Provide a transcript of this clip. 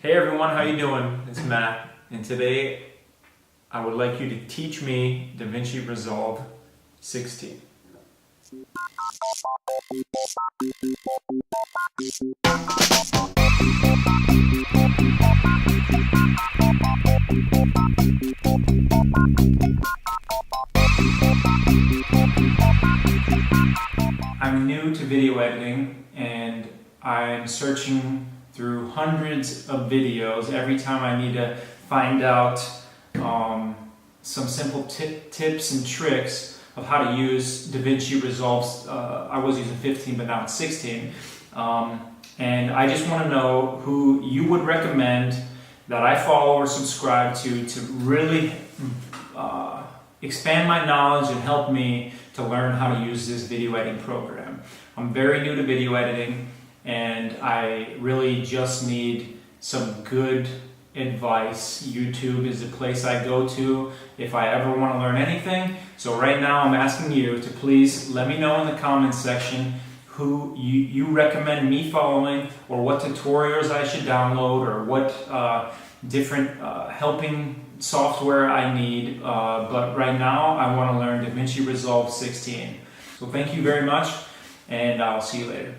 Hey everyone, how you doing? It's Matt, and today I would like you to teach me Davinici Resolve 16. I'm new to video editing and I'm searching through hundreds of videos every time I need to find out some simple tips and tricks of how to use Davinci Resolve. I was using 15 but now it's 16. And I just want to know who you would recommend that I follow or subscribe to really expand my knowledge and help me to learn how to use this video editing program. I'm very new to video editing and I really just need some good advice. YouTube is the place I go to if I ever want to learn anything. So right now I'm asking you to please let me know in the comments section who you recommend me following, or what tutorials I should download, or what different helping software I need. But right now I want to learn Davinci Resolve 16. So thank you very much, and I'll see you later.